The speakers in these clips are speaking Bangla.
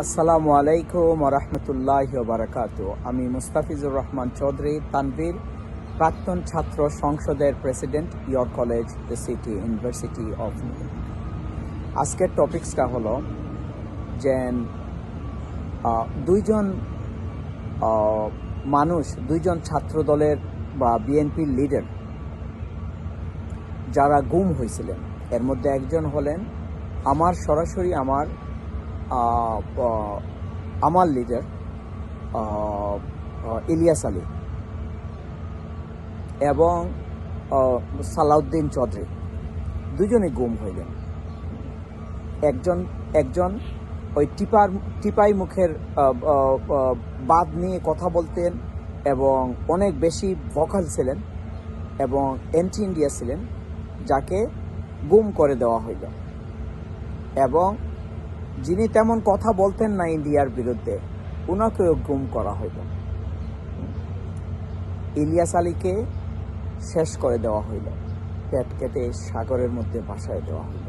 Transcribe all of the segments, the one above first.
আসসালামু আলাইকুম ওয়া রাহমাতুল্লাহি ওয়া বারাকাতুহু। আমি মুস্তাফিজুর রহমান চৌধুরী তানভীর, প্রাক্তন ছাত্র সংসদের president, York college, the city university of new York. আজকের টপিকসটা হলো যে দুইজন ছাত্র দলের বা বিএনপির লিডার যারা গুম হয়েছিলেন, এর মধ্যে একজন হলেন সরাসরি আমার লিডার ইলিয়াস আলী এবং সালাউদ্দিন চৌধুরী। দুজনে গুম হইলেন। একজন ওই টিপাই মুখের বাদ নিয়ে কথা বলতেন এবং অনেক বেশি ভোকাল ছিলেন এবং অ্যান্টি ইন্ডিয়া ছিলেন, যাকে গুম করে দেওয়া হইল। এবং যিনি তেমন কথা বলতেন না ইন্ডিয়ার বিরুদ্ধে, ওনাকেও গুম করা হইল। ইলিয়াস আলীকে শেষ করে দেওয়া হইল, পেট কেটে সাগরের মধ্যে ভাসায় দেওয়া হইল।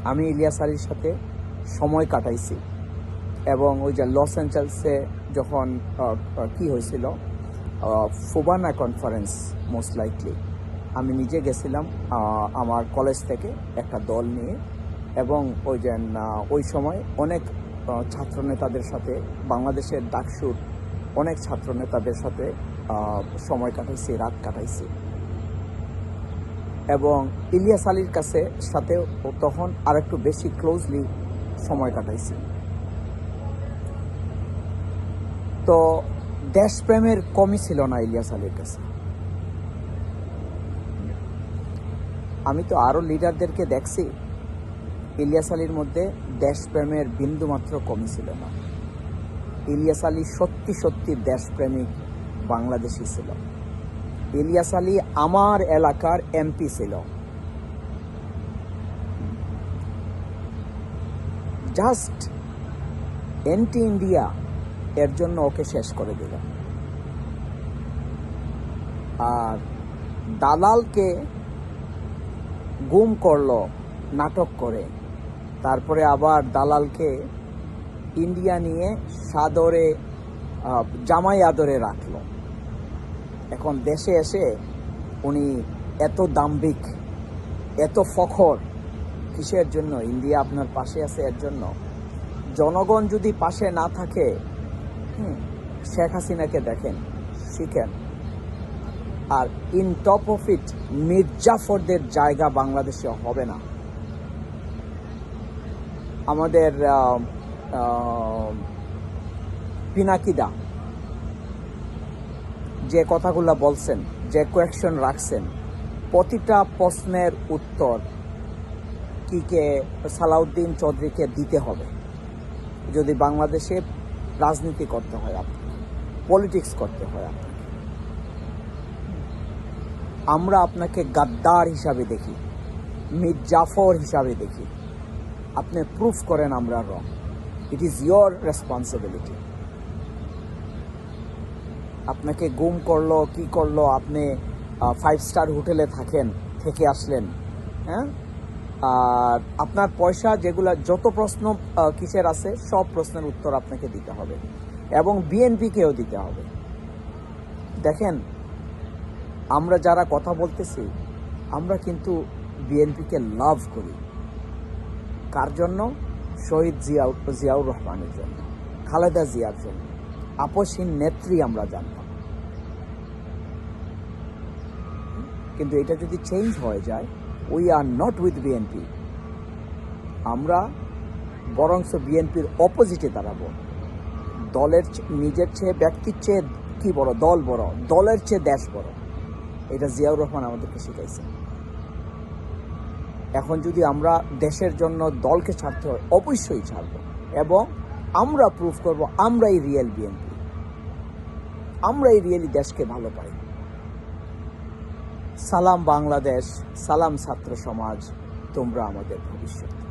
আমি ইলিয়াস আলীর সাথে সময় কাটাইছি এবং ওই যে লস অ্যাঞ্জেলসে যখন কি হয়েছিল, ফুবানা কনফারেন্স, মোস্ট লাইকলি আমি নিজে গেছিলাম আমার কলেজ থেকে একটা দল নিয়ে, এবং ওই সময় অনেক ছাত্র নেতাদের সাথে, বাংলাদেশের ডাকসুর অনেক ছাত্র নেতাদের সাথে সময় কাটাইছি, রাত কাটাইছি। এবং ইলিয়াস আলীর সাথে তখন আর একটু বেশি ক্লোজলি সময় কাটাইছি। তো দেশপ্রেমের কমই ছিল না ইলিয়াস আলীর কাছে। আমি তো আরও লিডারদেরকে দেখছি, ইলিয়াস আলীর মধ্যে দেশপ্রেমের বিন্দুমাত্র কমই ছিল না। ইলিয়াস আলী সত্যি দেশপ্রেমিক বাংলাদেশি ছিল। ইলিয়াস আলী আমার এলাকার এমপি ছিল। জাস্ট অ্যান্টি ইন্ডিয়া, এর জন্য ওকে শেষ করে দিল। আর দালালকে গুম করলো নাটক করে, তারপরে আবার দালালকে ইন্ডিয়া নিয়ে সাদরে জামাই আদরে রাখলো। এখন দেশে এসে উনি এত দাম্ভিক, এত ফখর কিসের জন্য? ইন্ডিয়া আপনার পাশে আছে এর জন্য। জনগণ যদি পাশে না থাকে, শেখ হাসিনাকে দেখেন, শিখেন। আর ইন টপ অফ ইট, মির্জাফরদের জায়গা বাংলাদেশে হবে না। আমাদের পিনাকিদা যে কথাগুলো বলছেন, যে কোয়েকশন রাখছেন, প্রতিটা প্রশ্নের উত্তর সালাউদ্দিন চৌধুরীকে দিতে হবে যদি বাংলাদেশে রাজনীতি করতে হয়, আপনাকে পলিটিক্স করতে হয়। আমরা আপনাকে গাদ্দার হিসাবে দেখি, মির্জাফর হিসাবে দেখি। আপনি প্রুফ করেন আমরা wrong. It is your responsibility. আপনাকে গুম করলো, কি করলো? আপনি 5 স্টার হোটেলে থেকে আসলেন, হ্যাঁ? আর আপনার পয়সা যেগুলো, যত প্রশ্ন কিসের আছে, সব প্রশ্নের উত্তর আপনাকে দিতে হবে এবং বিএনপিকেও দিতে হবে। দেখেন, আমরা যারা কথা বলতেছি, আমরা কিন্তু বিএনপিকে লাভ করি। কার জন্য? শহীদ জিয়াউর রহমানের জন্য, খালেদা জিয়ার জন্য, আপসহীন নেত্রী আমরা জানতাম। কিন্তু এটা যদি চেঞ্জ হয়ে যায়, we are not with BNP. আমরা বরংস বিএনপির অপোজিটে দাঁড়াবো। দলের নিজের চেয়ে, ব্যক্তির চেয়ে কি বড়? দল বড়। দলের চেয়ে দেশ বড়। এটা জিয়াউর রহমান আমাদেরকে শিখাইছে। এখন যদি আমরা দেশের জন্য দলকে ছাড়তে হয়, অবশ্যই ছাড়ব, এবং আমরা প্রুফ করব আমরাই রিয়েল বিএনপি, আমরাই রিয়েলি দেশকে ভালো পাই। সালাম বাংলাদেশ, সালাম ছাত্র সমাজ, তোমরা আমাদের ভবিষ্যৎ।